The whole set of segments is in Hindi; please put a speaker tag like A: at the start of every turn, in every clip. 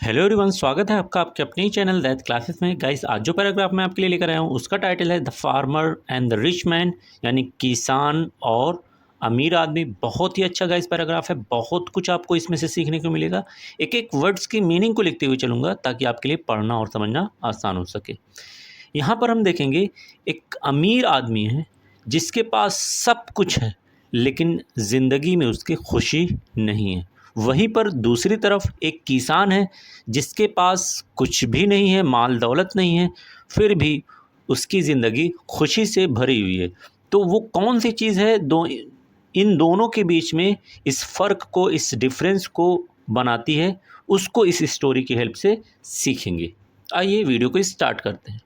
A: हेलो एवरीवन, स्वागत है आपका आपके अपने ही चैनल दैट क्लासेस में। गाइस, आज जो पैराग्राफ मैं आपके लिए लेकर आया हूँ उसका टाइटल है the farmer and the rich man, यानी किसान और अमीर आदमी। बहुत ही अच्छा गाइस पैराग्राफ है, बहुत कुछ आपको इसमें से सीखने को मिलेगा। एक एक वर्ड्स की मीनिंग को लिखते हुए चलूँगा ताकि आपके लिए पढ़ना और समझना आसान हो सके। यहाँ पर हम देखेंगे एक अमीर आदमी है जिसके पास सब कुछ है, लेकिन ज़िंदगी में उसकी खुशी नहीं है। वहीं पर दूसरी तरफ एक किसान है जिसके पास कुछ भी नहीं है, माल दौलत नहीं है, फिर भी उसकी ज़िंदगी खुशी से भरी हुई है। तो वो कौन सी चीज़ है इन दोनों के बीच में इस फ़र्क को, इस डिफरेंस को बनाती है, उसको इस स्टोरी की हेल्प से सीखेंगे। आइए वीडियो को स्टार्ट करते हैं।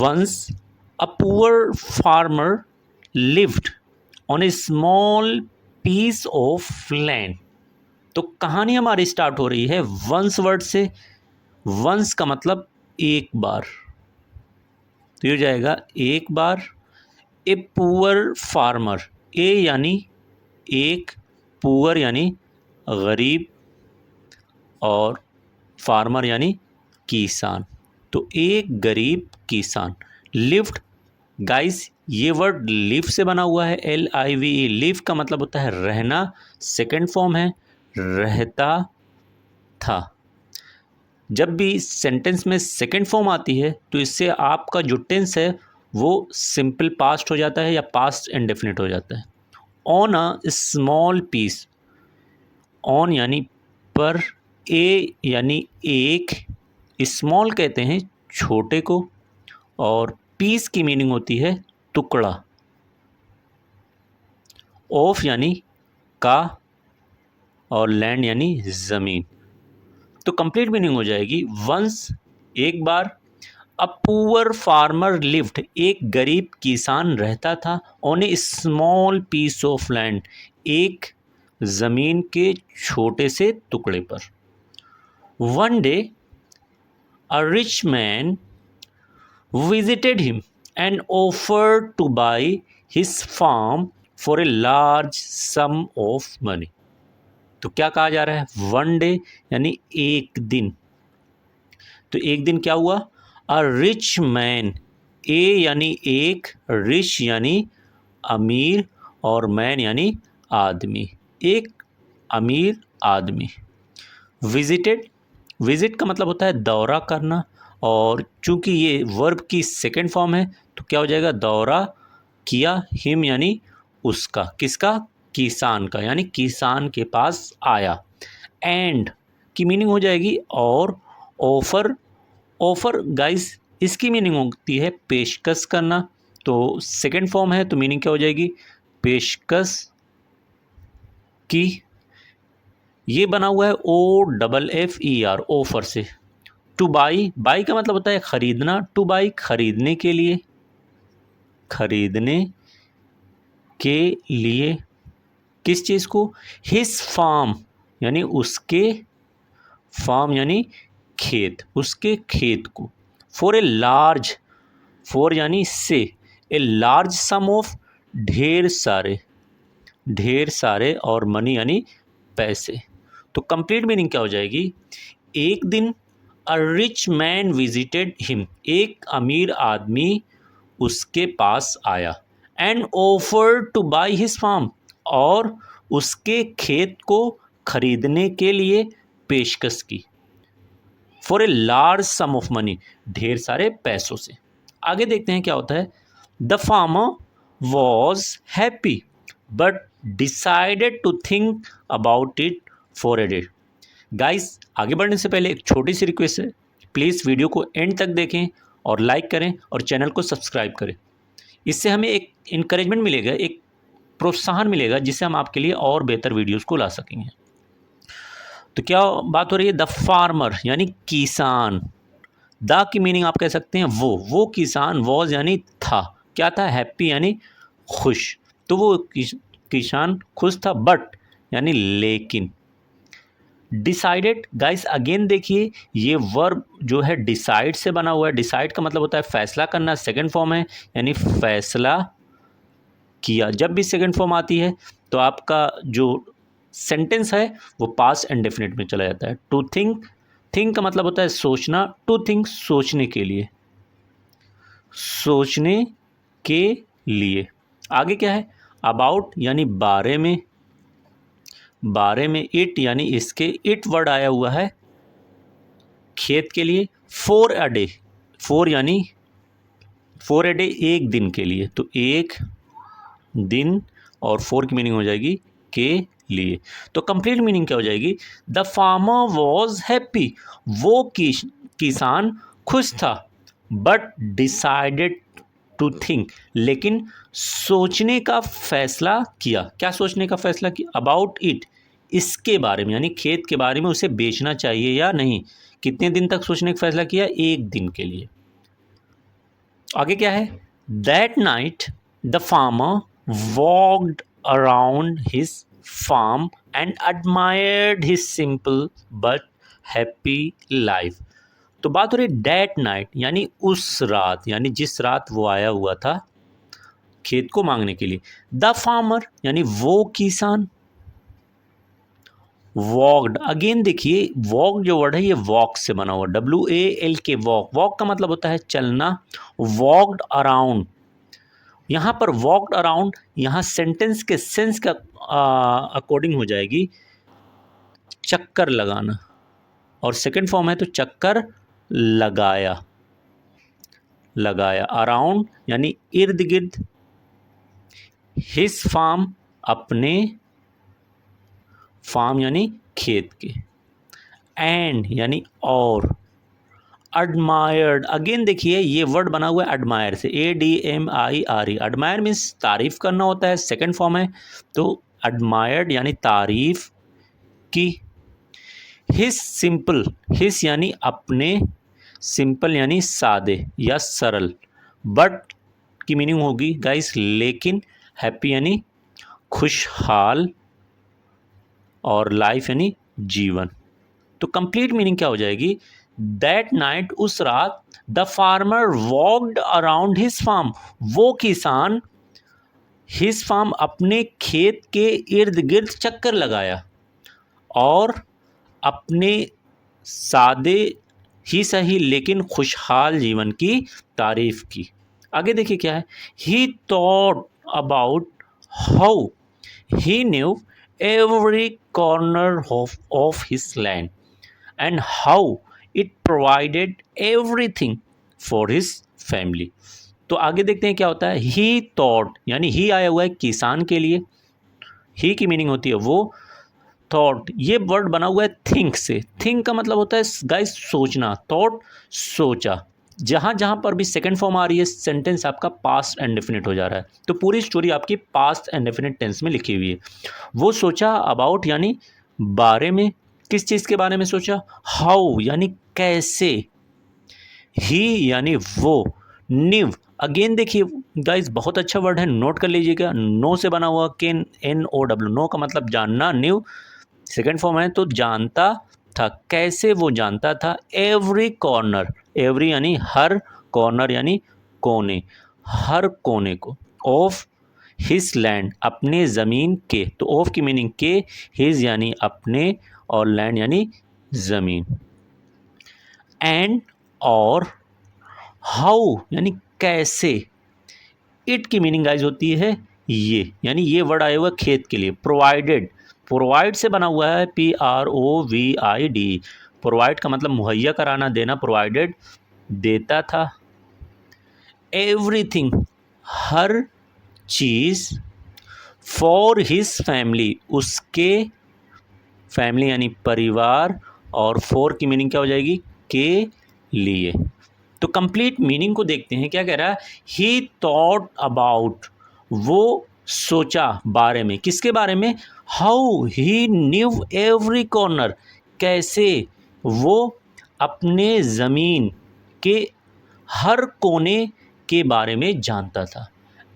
A: Once a poor farmer lived on a small piece of land। तो कहानी हमारी स्टार्ट हो रही है वंस वर्ड से। वंस का मतलब एक बार, तो ये हो जाएगा एक बार। ए पुअर फार्मर, ए यानी एक, पुअर यानी गरीब, और फार्मर यानी किसान। तो एक गरीब किसान। लिव्ड, गाइस ये वर्ड लिव से बना हुआ है, LIVE। लिव का मतलब होता है रहना, सेकंड फॉर्म है रहता था। जब भी सेंटेंस में सेकंड फॉर्म आती है तो इससे आपका जो टेंस है वो सिंपल पास्ट हो जाता है या पास्ट इंडेफिनिट हो जाता है। On a small piece, on यानी पर, ए यानी एक, स्मॉल कहते हैं छोटे को, और पीस की मीनिंग होती है टुकड़ा। ऑफ यानी का, और लैंड यानी ज़मीन। तो कंप्लीट मीनिंग हो जाएगी वंस एक बार, अ पुअर फार्मर लिव्ड, एक गरीब किसान रहता था, on a small piece of land, एक ज़मीन के छोटे से टुकड़े पर। One day a rich man visited him and offered to buy his farm for a large sum of money। तो क्या कहा जा रहा है? वन डे यानी एक दिन। तो एक दिन क्या हुआ? अ रिच मैन, ए यानी एक, रिच यानी अमीर, और मैन यानी आदमी, एक अमीर आदमी। विजिटेड, विजिट का मतलब होता है दौरा करना, और चूंकि ये वर्ब की सेकंड फॉर्म है तो क्या हो जाएगा? दौरा किया। हिम यानी उसका, किसका? किसान का, यानी किसान के पास आया। एंड की मीनिंग हो जाएगी और। ऑफर, ऑफर गाइस इसकी मीनिंग होती है पेशकश करना। तो सेकंड फॉर्म है तो मीनिंग क्या हो जाएगी? पेशकश की। ये बना हुआ है OFFER, ऑफर से। टू बाई, बाई का मतलब होता है खरीदना, टू बाई खरीदने के लिए, खरीदने के लिए किस चीज़ को? हिज फार्म यानी उसके, फार्म यानी खेत, उसके खेत को। फॉर ए लार्ज, फॉर यानी से, ए लार्ज सम ऑफ, ढेर सारे, ढेर सारे, और मनी यानी पैसे। तो कंप्लीट मीनिंग क्या हो जाएगी? एक दिन a rich man visited him, एक अमीर आदमी उसके पास आया। And offered to buy his farm, और उसके खेत को खरीदने के लिए पेशकश की। For a large sum of money, ढेर सारे पैसों से। आगे देखते हैं क्या होता है। The farmer was happy but decided to think about it for a day. Guys, आगे बढ़ने से पहले एक छोटी सी रिक्वेस्ट है, प्लीज़ वीडियो को एंड तक देखें और लाइक करें और चैनल को सब्सक्राइब करें। इससे हमें एक इनकरेजमेंट मिलेगा, एक प्रोत्साहन मिलेगा, जिससे हम आपके लिए और बेहतर वीडियोस को ला सकेंगे। तो क्या बात हो रही है? द फार्मर यानी किसान। द की मीनिंग आप कह सकते हैं वो किसान, वॉज यानी था, क्या था? हैप्पी यानी खुश। तो वो किसान खुश था, बट यानी लेकिन। डिसाइडेड, गाइस अगेन देखिए ये वर्ब जो है डिसाइड से बना हुआ है। डिसाइड का मतलब होता है फैसला करना, सेकंड फॉर्म है, यानी फैसला किया। जब भी सेकंड फॉर्म आती है तो आपका जो सेंटेंस है वो पास्ट इंडेफिनिट में चला जाता है। टू थिंक, थिंक का मतलब होता है सोचना, टू थिंक सोचने के लिए, सोचने के लिए। आगे क्या है, अबाउट यानी बारे में, बारे में, इट यानी इसके, इट वर्ड आया हुआ है खेत के लिए, फॉर अ डे, फॉर यानी फॉर ए डे एक दिन के लिए, तो एक दिन, और फोर की मीनिंग हो जाएगी के लिए। तो कंप्लीट मीनिंग क्या हो जाएगी, द फार्मर वॉज हैप्पी, वो किसान खुश था, बट डिसाइडेड टू थिंक, लेकिन सोचने का फैसला किया। क्या सोचने का फैसला किया, अबाउट इट, इसके बारे में, यानी खेत के बारे में, उसे बेचना चाहिए या नहीं। कितने दिन तक सोचने का फैसला किया, एक दिन के लिए। आगे क्या है, that night the farmer walked around his farm and admired his simple but happy life। तो बात हो रही डेट नाइट, यानी उस रात, यानी जिस रात वो आया हुआ था खेत को मांगने के लिए। द फार्मर यानी वो किसान, वॉक्ड, अगेन देखिए वॉक जो वर्ड है ये वॉक से बना हुआ, WALK, वॉक, वॉक का मतलब होता है चलना। वॉक्ड अराउंड, यहाँ पर वॉक्ड अराउंड, यहाँ सेंटेंस के सेंस का अकॉर्डिंग हो जाएगी चक्कर लगाना, और सेकंड फॉर्म है तो चक्कर लगाया, लगाया। अराउंड यानी इर्द गिर्द, हिज फार्म अपने, फार्म यानी खेत के, एंड यानी और, एडमायर्ड, अगेन देखिए ये वर्ड बना हुआ है एडमायर से, ADMIRE, एडमायर मीन्स तारीफ करना होता है, सेकंड फॉर्म है, तो एडमायर्ड यानी तारीफ की। हिज सिंपल, हिज यानी अपने, सिंपल यानी सादे या सरल, बट की मीनिंग होगी गाइस लेकिन, हैप्पी यानी खुशहाल, और लाइफ यानी जीवन। तो कंप्लीट मीनिंग क्या हो जाएगी, दैट नाइट, उस रात, the farmer walked around his farm, वो किसान हिज फार्म अपने खेत के इर्द गिर्द चक्कर लगाया, और अपने सादे ही सही लेकिन खुशहाल जीवन की तारीफ की। आगे देखिए क्या है, ही thought about how he new every corner of his land and how it provided everything for his family। तो आगे देखते हैं क्या होता है, he thought यानी ही आया हुआ है किसान के लिए, ही की मीनिंग होती है वो, थॉट ये वर्ड बना हुआ है थिंक से, थिंक का मतलब होता है गाइस सोचना, थॉट सोचा। जहाँ जहाँ पर भी सेकंड फॉर्म आ रही है सेंटेंस आपका पास्ट इंडेफिनिट हो जा रहा है, तो पूरी स्टोरी आपकी पास्ट इंडेफिनिट टेंस में लिखी हुई है। वो सोचा अबाउट यानी बारे में, किस चीज़ के बारे में सोचा, हाउ यानी कैसे, ही यानी वो, न्यू, अगेन देखिए गाइस बहुत अच्छा वर्ड है, नोट कर लीजिएगा, नो से बना हुआ, KNOW, नो का मतलब जानना, न्यू सेकंड फॉर्म है तो जानता था, कैसे वो जानता था, एवरी कॉर्नर, एवरी यानी हर, कॉर्नर यानी कोने, हर कोने को, ऑफ हिज लैंड अपने ज़मीन के, तो ऑफ की मीनिंग के, हिज यानी अपने, और लैंड यानी ज़मीन, एंड और, हाउ यानी कैसे, इट की मीनिंग गाइज होती है ये, यानी ये वर्ड आया हुआ खेत के लिए। प्रोवाइडेड, प्रोवाइड से बना हुआ है PROVID, प्रोवाइड का मतलब मुहैया कराना, देना, प्रोवाइडेड देता था, everything her cheese, for his family उसके, फैमिली यानी परिवार, और फॉर की मीनिंग क्या हो जाएगी, के लिए। तो कंप्लीट मीनिंग को देखते हैं, क्या कह रहा है, ही थॉट अबाउट, वो सोचा बारे में, किसके बारे में, how he new every corner, कैसे वो अपने ज़मीन के हर कोने के बारे में जानता था,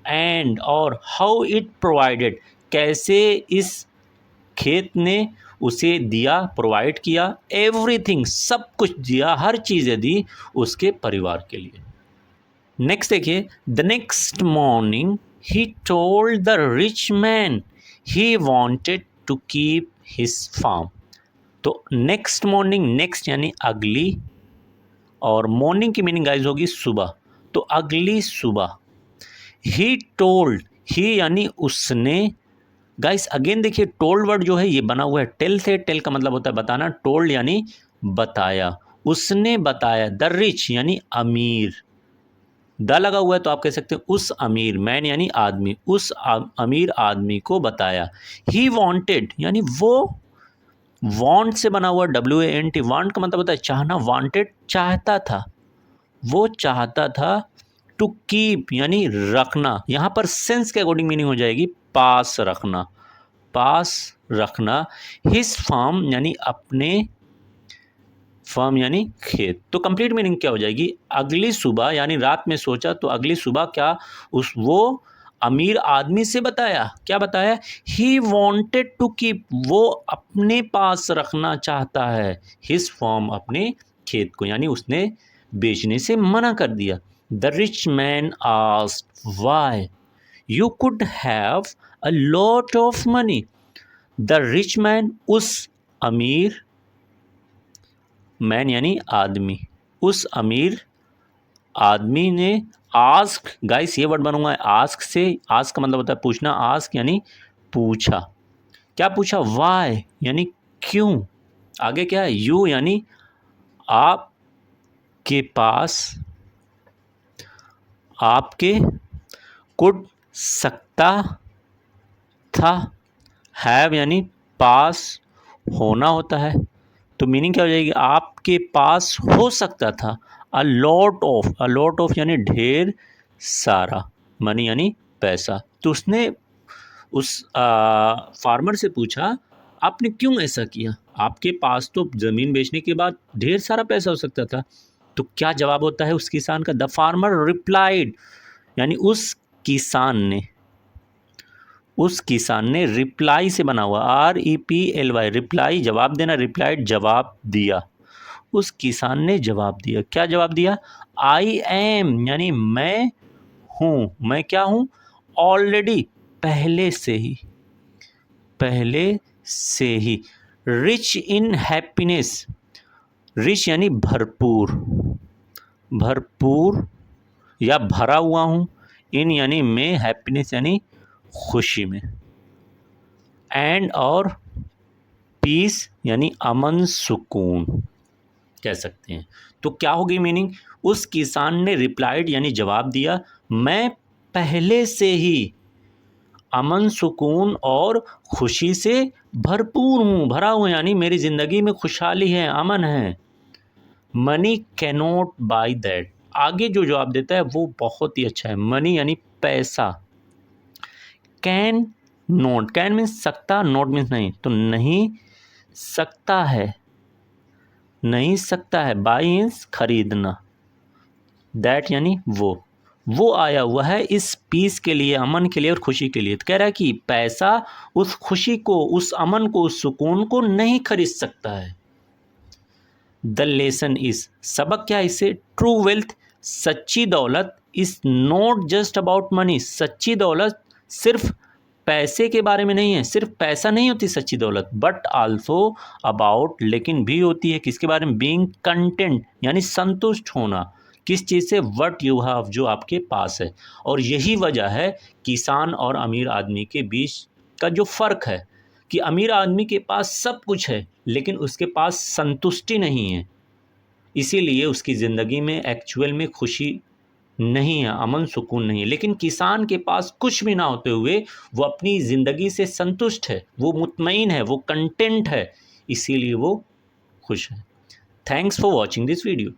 A: एंड और, हाउ इट प्रोवाइडेड कैसे इस खेत ने उसे दिया, प्रोवाइड किया, एवरीथिंग सब कुछ दिया, हर चीज़ें दी उसके परिवार के लिए। नेक्स्ट देखिए, the next morning he told the rich man he wanted to keep his farm. तो नेक्स्ट मॉर्निंग, नेक्स्ट यानी अगली, और मॉर्निंग की मीनिंग गाइज होगी सुबह, तो अगली सुबह। ही टोल्ड, ही यानी उसने, गाइस अगेन देखिए टोल्ड वर्ड जो है ये बना हुआ है टेल से, टेल का मतलब होता है बताना, टोल्ड यानी बताया, उसने बताया। द रिच यानी अमीर, द लगा हुआ है तो आप कह सकते हैं उस अमीर, मैन यानी आदमी, उस अमीर आदमी को बताया। ही वांटेड यानी वो, वांट से बना हुआ WANT, वांट का मतलब होता है चाहना, वांटेड चाहता था, वो चाहता था। टू कीप यानी रखना, यहाँ पर सेंस के अकॉर्डिंग मीनिंग हो जाएगी पास रखना, पास रखना। हिज फार्म यानी अपने, फार्म यानी खेत। तो कंप्लीट मीनिंग क्या हो जाएगी, अगली सुबह यानी रात में सोचा, तो अगली सुबह क्या उस वो अमीर आदमी से बताया, क्या बताया, ही वॉन्टेड टू कीप, वो अपने पास रखना चाहता है, हिज फार्म अपने खेत को, यानी उसने बेचने से मना कर दिया। The rich man asked why you could have a lot of money. The rich man, उस अमीर, मैन यानी आदमी, उस अमीर आदमी ने, आस्क गाइस ये वर्ड बनूंगा आस्क से, आस्क का मतलब होता है पूछना, आस्क यानी पूछा, क्या पूछा, वाई यानी क्यों, आगे क्या है, यू यानी आप के पास, आपके, कुड सकता था, हैव यानी पास होना होता है, तो मीनिंग क्या हो जाएगी, आपके पास हो सकता था। A lot of, a lot of यानी ढेर सारा, मनी यानी पैसा। तो उसने उस फार्मर से पूछा आपने क्यों ऐसा किया, आपके पास तो ज़मीन बेचने के बाद ढेर सारा पैसा हो सकता था। तो क्या जवाब होता है उस किसान का, द फार्मर रिप्लाइड यानी उस किसान ने, उस किसान ने, रिप्लाई से बना हुआ REPLY, रिप्लाई जवाब देना, रिप्लाइड जवाब दिया, उस किसान ने जवाब दिया, क्या जवाब दिया, आई एम यानी मैं हूँ, मैं क्या हूँ, ऑलरेडी पहले से ही, पहले से ही, रिच इन हैप्पीनेस, रिच यानी भरपूर, भरपूर या भरा हुआ हूँ, इन यानी में, हैप्पीनेस यानी खुशी में, एंड और पीस यानी अमन सुकून कह सकते हैं। तो क्या होगी मीनिंग, उस किसान ने रिप्लाइड यानी जवाब दिया, मैं पहले से ही अमन सुकून और खुशी से भरपूर हूँ, भरा हूँ यानी मेरी ज़िंदगी में खुशहाली है, अमन है। मनी कैनॉट बाय दैट, आगे जो जवाब देता है वो बहुत ही अच्छा है, मनी यानी पैसा, कैन नोट, कैन मीन्स सकता, नोट मीन्स नहीं, तो नहीं सकता है, नहीं सकता है, बाई मीन्स खरीदना, दैट यानी वो आया हुआ है इस पीस के लिए, अमन के लिए और खुशी के लिए। तो कह रहा है कि पैसा उस खुशी को, उस अमन को, उस सुकून को नहीं खरीद सकता है। द लेसन इज, सबक क्या है इससे, ट्रू वेल्थ, सच्ची दौलत, is not just about money, सच्ची दौलत सिर्फ पैसे के बारे में नहीं है, सिर्फ पैसा नहीं होती सच्ची दौलत, बट आल्सो अबाउट, लेकिन भी होती है किसके बारे में, बीइंग कंटेंट यानी संतुष्ट होना, किस चीज़ से, व्हाट यू हैव, जो आपके पास है। और यही वजह है किसान और अमीर आदमी के बीच का जो फ़र्क है, कि अमीर आदमी के पास सब कुछ है लेकिन उसके पास संतुष्टि नहीं है, इसीलिए उसकी ज़िंदगी में एक्चुअल में खुशी नहीं है, अमन सुकून नहीं है। लेकिन किसान के पास कुछ भी ना होते हुए वो अपनी ज़िंदगी से संतुष्ट है, वो मुतमईन है, वो कंटेंट है, इसीलिए वो खुश है। Thanks for watching this video.